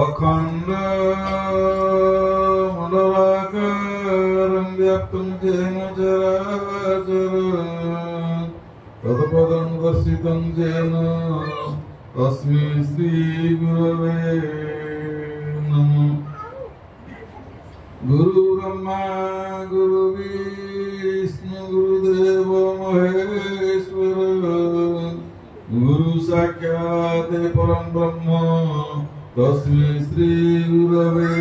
अखंड मलवाकारं व्याप्तं येन चराचरं तत्पदं दर्शितं येन तस्मै श्रीगुरवे नमः। गुरुब्रह्मा गुरुविष्णु गुरुदेव महेश्वर गुरु साक्षात् परं ब्रह्म तस्मै श्री गुरवे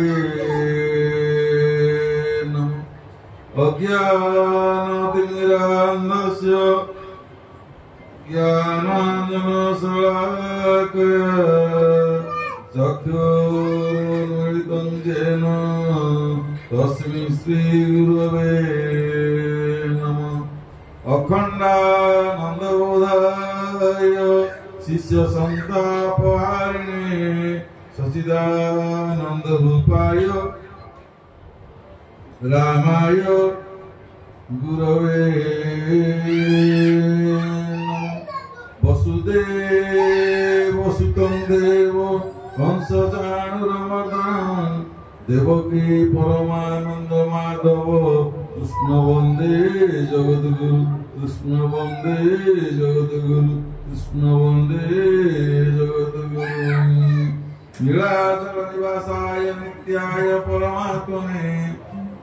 नमः। अज्ञानतिमिरान्धस्य ज्ञानाञ्जनशलाकया चक्षुरुन्मीलितं येन तस्मै श्री गुरवे नमः। अखण्डानन्दबोधाय शिष्य संतापहारिणे सच्चिदानन्दरूपाय रामाय गुरवे वसुदेवसुतं देवो कंसचाणूरमर्दनं देवकी परमानंद माधव कृष्ण वंदे जगद्गुरु कृष्ण वंदे जगद्गुरु कृष्ण वंदे जगद्गुरु। नीलाचल निवासाय नित्याय परमात्मने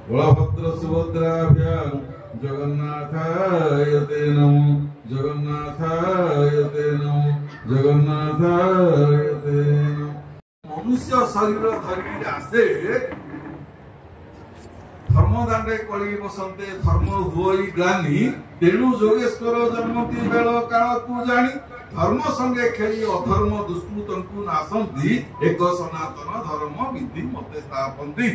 बलभद्र सुभद्राभ्यां जगन्नाथाय ते नमो जगन्नाथाय ते नमो जगन्नाथाय ते नमो। मनुष्य शरीर धरिकी आसे धर्मदांडे कली बसंते धर्म हुई ग्लानि तेणु जोगेश्वर जन्मति बेल काल को जानी धर्म संगे खेली अधर्म दुष्कृतंकु नासंती एक सनातन धर्म विधि मते स्थापन्ति।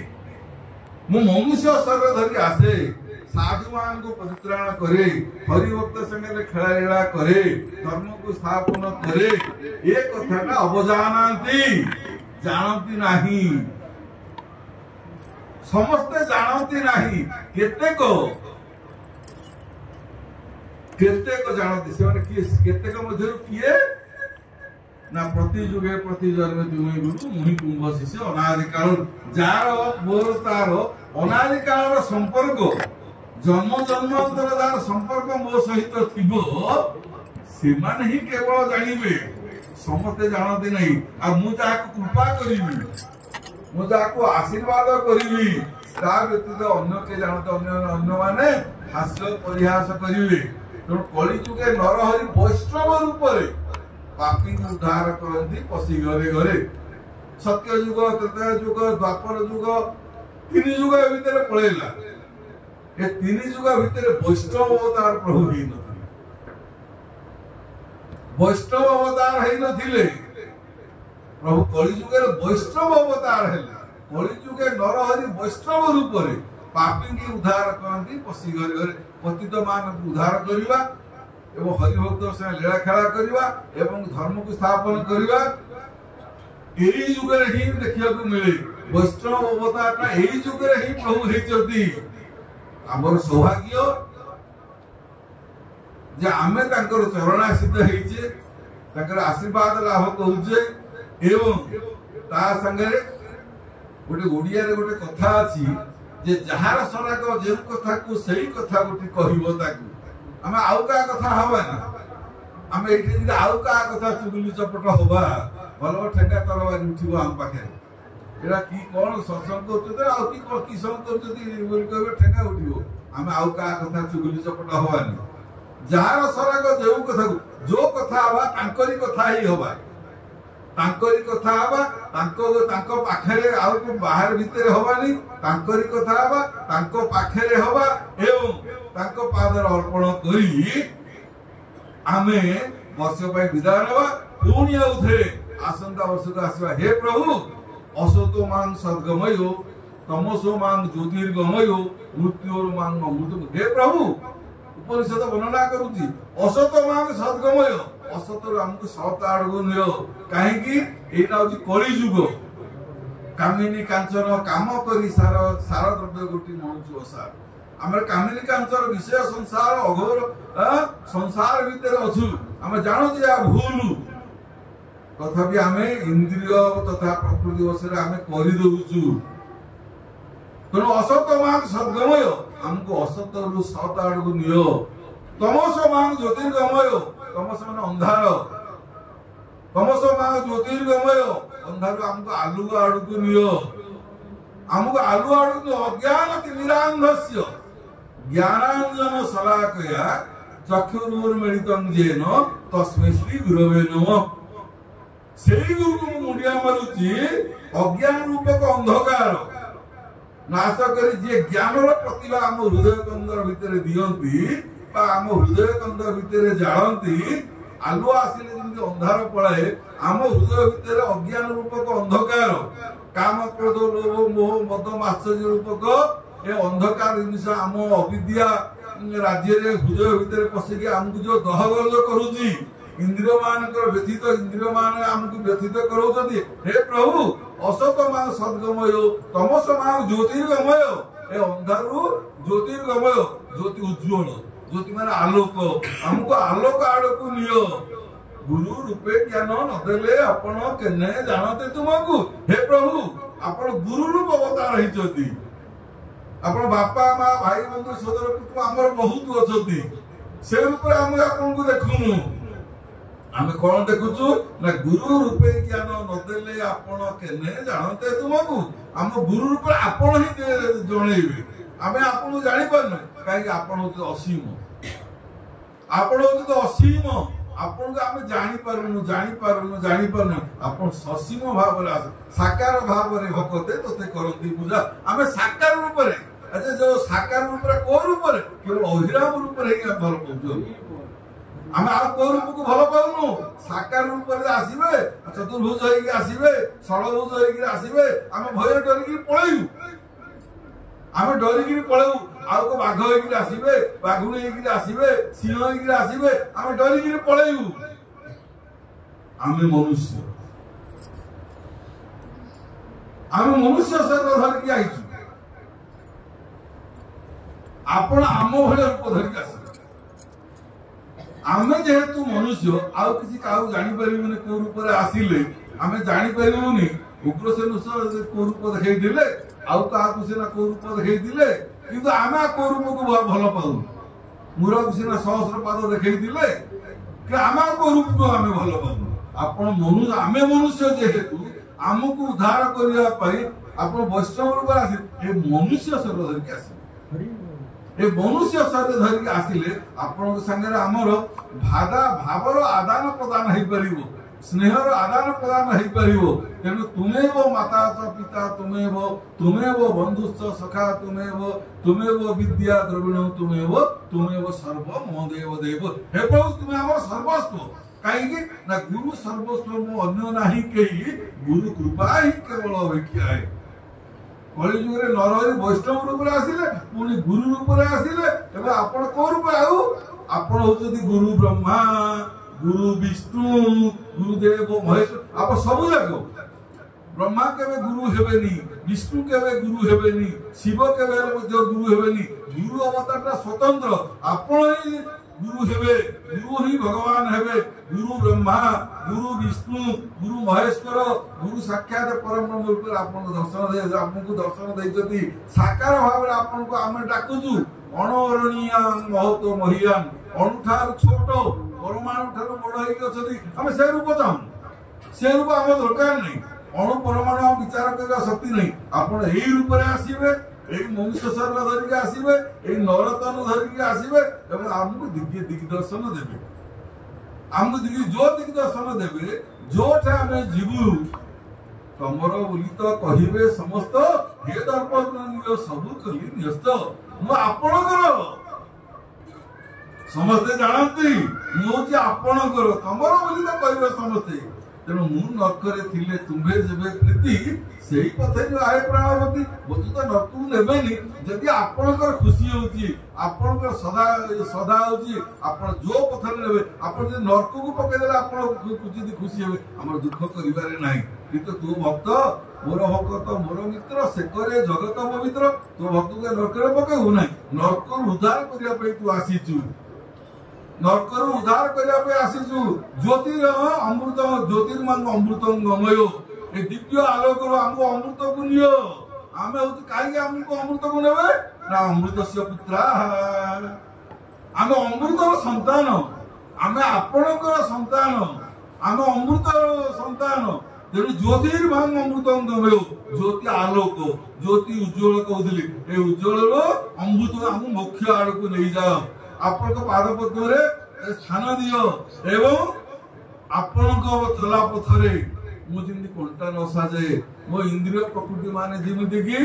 मु मनुष्य शरीर धरि आसे साधु मान को परित्राण करे हरिभक्त संगे खेला करे धर्म को स्थापन करे ये कथा अवजानती जानती नाही समस्ते जानती नाही केतेक जानती से केतेक मध्य किए ना प्रति जुगे प्रति जन्मे तुम्हें गुरु मुनि कुंभ शिष्य अनादि काल जार मोर तार अनादि काल संपर्क जन्म जन्मांतर जार संपर्क मो सहित थिबो सेमान ही केवल जानिबे समस्ते जानती नहीं आ मु जाको कृपा करिबी मु जाको आशीर्वाद करिबी ता व्यतीत अन्य के जानते अन्य माने हास्य परिहास करिबे। तो कली जुगे नरहरि वैष्णव रूप रे पापी को उद्धार करती पशि घरे घरे सत्य युग त्रेता युग द्वापर युग तीन युग भितर पड़ेगा ए तीन युग भितर वैष्णव अवतार प्रभु ही नथिले वैष्णव अवतार है नथिले प्रभु कली युगे वैष्णव अवतार है कली युगे नरहरि वैष्णव रूप रे पापी की उद्धार करती पशि घरे घरे पतित मान उद्धार करवा एवं हरिभक्त से लीला खेला करवा एवं धर्म को स्थापन करवा यही युगे ही देखा मिले वैष्णव अवतार यही युगे ही प्रभु होती आमर सौभाग्य जे आमे तांकर चरणाश्रित होइछे तांकर आशीर्वाद लाभ करूचे एवं ता संगे गोटे ओडिया रे गोटे कथा अछि जे जहार सराग जे कथा को सही कथा गोटे कहिबो ताकू आमे आउ का कथा हबा ना आमे एठी जे आउ का कथा चुगली चपट होबा भलो ठेका तरवारी उठिबो हम पाखे एरा की कोन सत्संग करते आ की संग करते बोल कहबे ठेका उठिबो आमे आउ का कथा चुगली चपट होबा नि जहार सराग जे कथा जो कथा हबा तांकरी कथा ही होबा तांकरी कथा हबा तांको पाखरे आउ को बाहर भीतर होबानी तांकरी कथा हबा तांको पाखरे होबा एवं तांको पादर अर्पण करी आमे वर्ष पय विदाय लेबा पुणी आउथे आसंता वर्ष को आसीबा। हे प्रभु असतो मां सद्गमय तमसो मां ज्योतिर्गमय मृत्योर मां अमृत। हे प्रभु उपनिषद वर्णना करूची असत मां सद्गमय असतर हमको सत आड़गो नियो काहेकि एटा होची कली युग कामिनी कांचन काम करी सार द्रव्य गोटी मनुष्य सार आमे कामिनी कांचन विषय संसार अघोर संसार भीतर अछु आमे जानो जे आ भूल तथापि आम इंद्रिय तथा प्रकृति वशे आम करदे तेणु असत मांग सद्गमय आमको असत रु सत आड़ को नियो तमस मांग ज्योतिर्गमय तमस मान अंधार तमस मांग ज्योतिर्गमय अंधार आमको आलु आड़ को नियो आमको आलु आड़ को अज्ञान तिमिरांधस्य ज्ञानांजन शलाकया चक्षुरुर्मिलितं येन तस्मै श्री गुरवे नमः से गुरु को मुंडिया मारुची अज्ञान रूपक अंधकार नाश कर जे ज्ञान प्रतिभा आम हृदय कंदर भितर दियंती आम हृदय कंदर भितर जालती आलु आसिले जमी अंधार पड़ाए आम हृदय भितर अज्ञान रूपक अंधकार काम क्रोध लोभ मोह मद मात्सर्य रूपक ए अंधकार जिनिस आम अविद्या राज्य हृदय भितर पशिकी आमको जो दहगर्ज करुची इंद्रिय मानकर व्यथित इंद्रिय मान आमको व्यथित कराउछथि हे प्रभु असत मान सद्गमय तमस मान ज्योतिर्गमय ए अंधारु ज्योतिर्गमय ज्योति उज्ज्वल ज्योति मान आलोक हमको आलोक आड़को नियो गुरु रूपे ज्ञान नदेले आपण केने जानते तुमको हे प्रभु आपण गुरु रूप अवतार रहिछथि आपण बापा माँ भाई बंधु सदर पुत्र आमर बहुत अच्छी से रूप आम आपन को देखुनु आम कौन देखुचु ना गुरु रूपे ज्ञान नदेले आपण केने जानते तुमको आम गुरु रूप आपण ही जणेबे आमे आपण जानि पारनु काई आपण होत असीम आपण होत असीम आपण को आमे जानि पारनु आपण ससीम भाव रे साकार भाव रे भक्ते तोते करंती पूजा आमे साकार रूप रे अच्छा जो साकार रूप रे को रूप रे केवल अहिराम रूप रे ही भल पउजो आमे आ को रूप को भल पाउनु साकार रूप रे आसीबे चतुर्भुज होई के आसीबे षडभुज होई के आसीबे आमे भय डर के पळेउ आमे डर के पळेउ आ को बाघ होई के आसीबे बाघुणी होई के आसीबे सिंह होई के आसीबे आमे डर के पळेउ आमे मनुष्य से धर के आइछु आपण आम भले रूप धर के आसी आमे जेहेतु मनुष्य आउ किसी काहु जानि परिबुनी को रूप रे आसीले आमे जानि परिबुनी उग्रसेन को रूप देखै दिले आउ काहा को सेना को रूप देखै दिले किंतु आमे को रूप को भल पाउ मुरा को सेना सहस्र पाद देखै दिले कि आमे को रूप को आमे भल पाउ आपण मनुष्य आमे मनुष्य जेहेतु आमको उद्धार करिया पई आपण वैष्णव रूप आसी ए मनुष्य शरीर धर के आसी ए मनुष्य शरीर धर के आसिले आपण संगे हमर भावर आदान प्रदान होई परिबो स्नेहर आदान प्रदान होई परिबो तेनु तुमेव माता पिता तुमेव बंधुश्च सखा तुमेव विद्या द्रविण तुमेव सर्व मोदेव देव हे प्रभु तुमे हमर सर्वस्व कहीं ना गुरु सर्वस्व मो अन्य नाही केही गुरु कृपा ही केवल अपेक्षा है कलिजुग रे नरहरि वैष्णव रूप रे आसिले पुनी गुरु रूप रे आसिले एबे आपण को रूप आउ आपण होचदी गुरु ब्रह्मा गुरु विष्णु गुरुदेव महेश्वर आप सब जाको ब्रह्मा केबे गुरु हेबेनी विष्णु केबे गुरु हेबेनी शिव केबे गुरु हेबेनी गुरु अवतारटा स्वतंत्र आपण ही गुरु हेबे गुरु ही भगवान हेबे गुरु ब्रह्मा गुरु विष्णु गुरु महेश्वर गुरु साक्षात परम ब्रह्म रूप आपन दर्शन दे आपनको दर्शन दैजती साकार भाव रे आपनको आमे डाकुजु अणोरणीया महतो महियान अणुठार छोट परमाणु ठार बड़ होई अछती आमे से रूप चाहू से रूप आमे दरकार नहीं अणु परमाणु विचार करबा शक्ति नहीं आपण एई रूप रे आसीबे एक मनुष्य शरीर धर के आसीबे एक नरतन धर के आसीबे एवं हमको दिग्दर्शन देबे हमको जो दिग्दर्शन देबे जोठा हमें जीवु तमर बोली तो कहिबे समस्त हे दर्पण सब कली न्यस्त मु आपणकर समस्ते जानती मु जे आपणकर तमर बोली तो कहिबे समस्ते तेणु मु नरकरे थिले तुम्हे जेबे प्रीति सेही पथे जो आए प्राणवती बोतु तो नरकु नेबेनी जदि आपणकर खुशी होची आपणकर सदा होची आपण जो पथरे नेबे आपण जे नरकु को पके देला आपण कुछ खुशी हेबे हमर दुख करिबारे नाही किंतु तू भक्त मोर भक्त मोर मित्र से करे जगत पवित्र तो भक्त के नरकरे पके हो नाही नरक उद्धार करिया पे तू आसीचु नरकरु उद्धार करिया पे आसीजु ज्योतिर अमृत ज्योतिर्मय अमृतम गमय ए दिव्य आलोक हमको अमृत को नियो आमे होत काहे हमको अमृत को नेबे ना अमृतस्य पुत्रा आमे अमृतर संतान आमे आपणकर संतान आमे अमृत संतान तेणु ज्योतिर्मय अमृतम गमय ज्योति आलोक ज्योति उज्ज्वल कहउदिली ए उज्ज्वल अमृत हम मोक्ष आड़ को नहीं जाओ आपण पाद पद्म स्थान दियो एवं आपण चला पथरे मुझे कंटा न साजे मो इंद्रिय प्रकृति माने जेमती कि